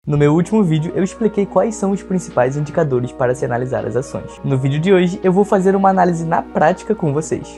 No meu último vídeo, eu expliquei quais são os principais indicadores para se analisar as ações. No vídeo de hoje, eu vou fazer uma análise na prática com vocês.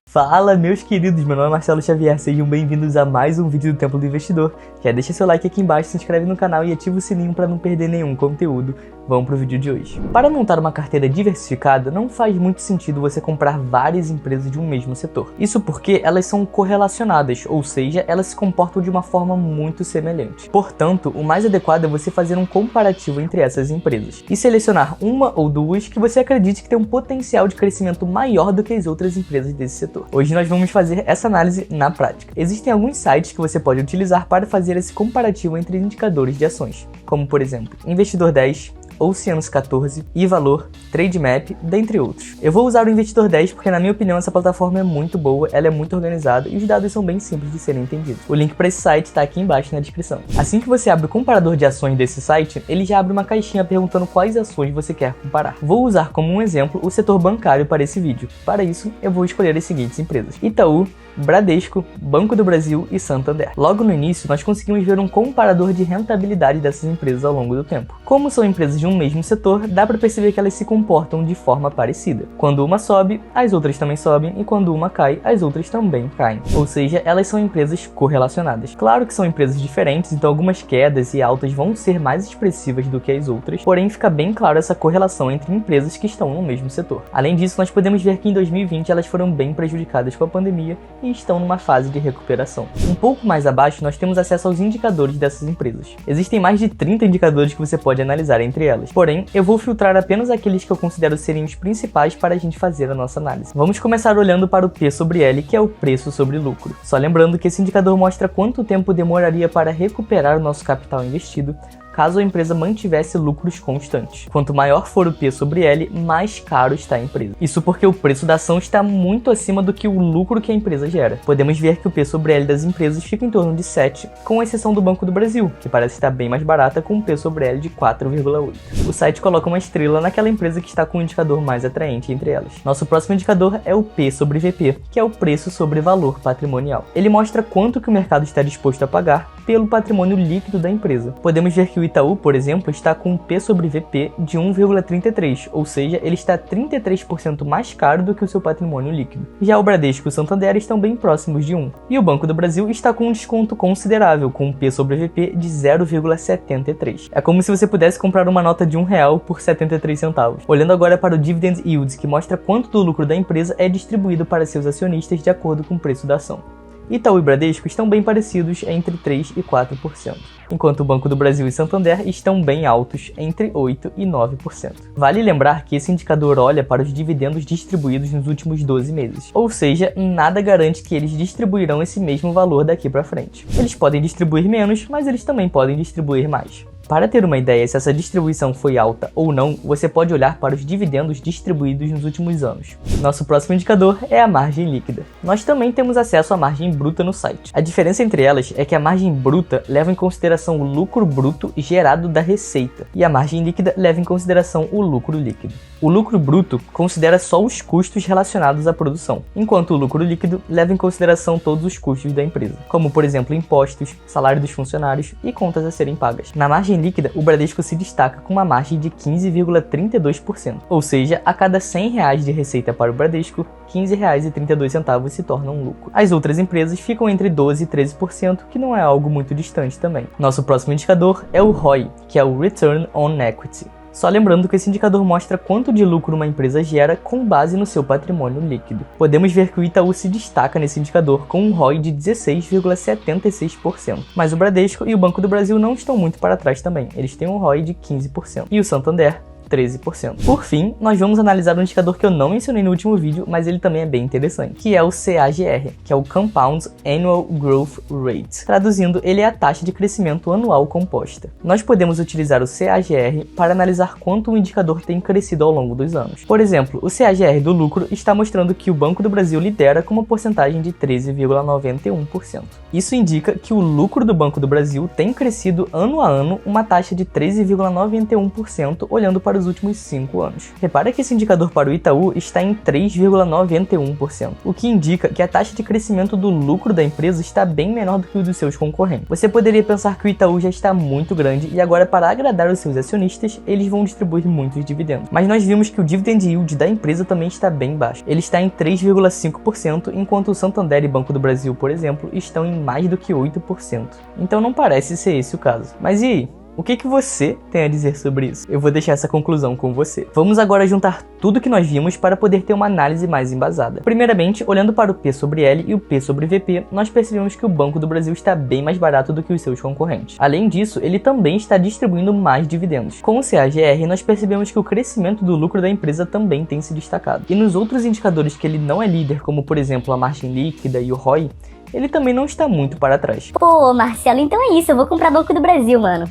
Fala, meus queridos, meu nome é Marcelo Xavier, sejam bem-vindos a mais um vídeo do Templo do Investidor. Já deixa seu like aqui embaixo, se inscreve no canal e ativa o sininho para não perder nenhum conteúdo. Vamos pro vídeo de hoje. Para montar uma carteira diversificada, não faz muito sentido você comprar várias empresas de um mesmo setor. Isso porque elas são correlacionadas, ou seja, elas se comportam de uma forma muito semelhante. Portanto, o mais adequado é você fazer um comparativo entre essas empresas e selecionar uma ou duas que você acredite que tem um potencial de crescimento maior do que as outras empresas desse setor. Hoje nós vamos fazer essa análise na prática. Existem alguns sites que você pode utilizar para fazer esse comparativo entre indicadores de ações, como por exemplo, Investidor 10, Oceanos 14, eValor, Trademap, dentre outros. Eu vou usar o Investidor 10 porque, na minha opinião, essa plataforma é muito boa, ela é muito organizada e os dados são bem simples de serem entendidos. O link para esse site está aqui embaixo na descrição. Assim que você abre o comparador de ações desse site, ele já abre uma caixinha perguntando quais ações você quer comparar. Vou usar como um exemplo o setor bancário para esse vídeo. Para isso, eu vou escolher as seguintes empresas: Itaú, Bradesco, Banco do Brasil e Santander. Logo no início, nós conseguimos ver um comparador de rentabilidade dessas empresas ao longo do tempo. Como são empresas de um mesmo setor, dá para perceber que elas se comportam de forma parecida. Quando uma sobe, as outras também sobem, e quando uma cai, as outras também caem. Ou seja, elas são empresas correlacionadas. Claro que são empresas diferentes, então algumas quedas e altas vão ser mais expressivas do que as outras, porém fica bem claro essa correlação entre empresas que estão no mesmo setor. Além disso, nós podemos ver que em 2020 elas foram bem prejudicadas com a pandemia e estão numa fase de recuperação. Um pouco mais abaixo, nós temos acesso aos indicadores dessas empresas. Existem mais de 30 indicadores que você pode analisar entre elas, porém, eu vou filtrar apenas aqueles que eu considero serem os principais para a gente fazer a nossa análise. Vamos começar olhando para o P sobre L, que é o preço sobre lucro. Só lembrando que esse indicador mostra quanto tempo demoraria para recuperar o nosso capital investido, caso a empresa mantivesse lucros constantes. Quanto maior for o P sobre L, mais caro está a empresa. Isso porque o preço da ação está muito acima do que o lucro que a empresa gera. Podemos ver que o P sobre L das empresas fica em torno de 7, com exceção do Banco do Brasil, que parece estar bem mais barata com um P sobre L de 4,8. O site coloca uma estrela naquela empresa que está com o indicador mais atraente entre elas. Nosso próximo indicador é o P sobre VP, que é o preço sobre valor patrimonial. Ele mostra quanto que o mercado está disposto a pagar pelo patrimônio líquido da empresa. Podemos ver que o Itaú, por exemplo, está com um P sobre VP de 1,33, ou seja, ele está 33% mais caro do que o seu patrimônio líquido. Já o Bradesco e o Santander estão bem próximos de 1. E o Banco do Brasil está com um desconto considerável, com um P sobre VP de 0,73. É como se você pudesse comprar uma nota de R$1 por 73 centavos. Olhando agora para o Dividend Yield, que mostra quanto do lucro da empresa é distribuído para seus acionistas de acordo com o preço da ação. Itaú e Bradesco estão bem parecidos, entre 3% e 4%, enquanto o Banco do Brasil e Santander estão bem altos, entre 8% e 9%. Vale lembrar que esse indicador olha para os dividendos distribuídos nos últimos 12 meses, ou seja, nada garante que eles distribuirão esse mesmo valor daqui para frente. Eles podem distribuir menos, mas eles também podem distribuir mais. Para ter uma ideia se essa distribuição foi alta ou não, você pode olhar para os dividendos distribuídos nos últimos anos. Nosso próximo indicador é a margem líquida. Nós também temos acesso à margem bruta no site. A diferença entre elas é que a margem bruta leva em consideração o lucro bruto gerado da receita, e a margem líquida leva em consideração o lucro líquido. O lucro bruto considera só os custos relacionados à produção, enquanto o lucro líquido leva em consideração todos os custos da empresa, como por exemplo impostos, salário dos funcionários e contas a serem pagas. Na margem líquida, o Bradesco se destaca com uma margem de 15,32%, ou seja, a cada R$100 de receita para o Bradesco, R$15,32 se torna um lucro. As outras empresas ficam entre 12% e 13%, que não é algo muito distante também. Nosso próximo indicador é o ROI, que é o Return on Equity. Só lembrando que esse indicador mostra quanto de lucro uma empresa gera com base no seu patrimônio líquido. Podemos ver que o Itaú se destaca nesse indicador com um ROI de 16,76%, mas o Bradesco e o Banco do Brasil não estão muito para trás também, eles têm um ROI de 15%, e o Santander 13%. Por fim, nós vamos analisar um indicador que eu não mencionei no último vídeo, mas ele também é bem interessante, que é o CAGR, que é o Compound Annual Growth Rate. Traduzindo, ele é a taxa de crescimento anual composta. Nós podemos utilizar o CAGR para analisar quanto o indicador tem crescido ao longo dos anos. Por exemplo, o CAGR do lucro está mostrando que o Banco do Brasil lidera com uma porcentagem de 13,91%. Isso indica que o lucro do Banco do Brasil tem crescido ano a ano uma taxa de 13,91% olhando para para os últimos 5 anos. Repara que esse indicador para o Itaú está em 3,91%, o que indica que a taxa de crescimento do lucro da empresa está bem menor do que o dos seus concorrentes. Você poderia pensar que o Itaú já está muito grande e agora, para agradar os seus acionistas, eles vão distribuir muitos dividendos. Mas nós vimos que o dividend yield da empresa também está bem baixo. Ele está em 3,5%, enquanto o Santander e Banco do Brasil, por exemplo, estão em mais do que 8%. Então não parece ser esse o caso. Mas e aí? O que você tem a dizer sobre isso? Eu vou deixar essa conclusão com você. Vamos agora juntar tudo que nós vimos para poder ter uma análise mais embasada. Primeiramente, olhando para o P sobre L e o P sobre VP, nós percebemos que o Banco do Brasil está bem mais barato do que os seus concorrentes. Além disso, ele também está distribuindo mais dividendos. Com o CAGR, nós percebemos que o crescimento do lucro da empresa também tem se destacado. E nos outros indicadores que ele não é líder, como por exemplo a margem líquida e o ROI, ele também não está muito para trás. Pô, Marcelo, então é isso, eu vou comprar Banco do Brasil, mano.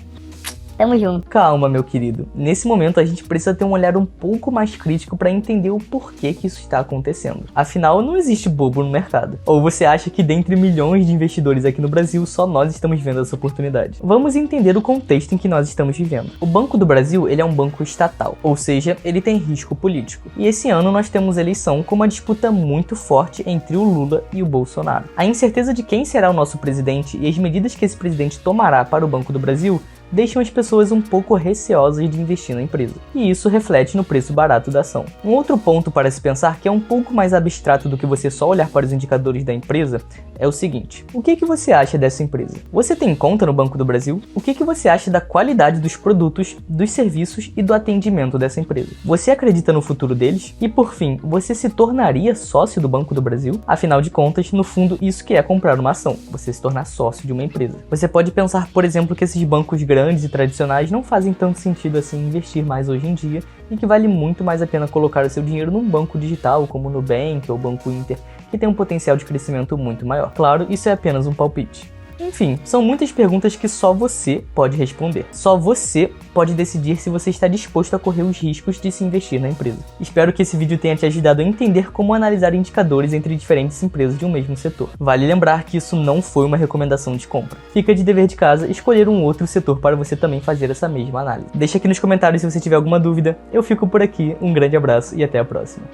Tamo junto. Calma, meu querido. Nesse momento, a gente precisa ter um olhar um pouco mais crítico para entender o porquê que isso está acontecendo. Afinal, não existe bobo no mercado. Ou você acha que dentre milhões de investidores aqui no Brasil, só nós estamos vendo essa oportunidade? Vamos entender o contexto em que nós estamos vivendo. O Banco do Brasil, ele é um banco estatal, ou seja, ele tem risco político. E esse ano nós temos eleição com uma disputa muito forte entre o Lula e o Bolsonaro. A incerteza de quem será o nosso presidente e as medidas que esse presidente tomará para o Banco do Brasil deixam as pessoas um pouco receosas de investir na empresa, e isso reflete no preço barato da ação. Um outro ponto para se pensar, que é um pouco mais abstrato do que você só olhar para os indicadores da empresa, é o seguinte: o que você acha dessa empresa? Você tem conta no Banco do Brasil? O que você acha da qualidade dos produtos, dos serviços e do atendimento dessa empresa? Você acredita no futuro deles? E por fim, você se tornaria sócio do Banco do Brasil? Afinal de contas, no fundo, isso que é comprar uma ação, você se tornar sócio de uma empresa. Você pode pensar, por exemplo, que esses bancos grandes e tradicionais não fazem tanto sentido assim investir mais hoje em dia, e que vale muito mais a pena colocar o seu dinheiro num banco digital como o Nubank ou o Banco Inter, que tem um potencial de crescimento muito maior. Claro, isso é apenas um palpite. Enfim, são muitas perguntas que só você pode responder. Só você pode decidir se você está disposto a correr os riscos de se investir na empresa. Espero que esse vídeo tenha te ajudado a entender como analisar indicadores entre diferentes empresas de um mesmo setor. Vale lembrar que isso não foi uma recomendação de compra. Fica de dever de casa escolher um outro setor para você também fazer essa mesma análise. Deixa aqui nos comentários se você tiver alguma dúvida. Eu fico por aqui, um grande abraço e até a próxima.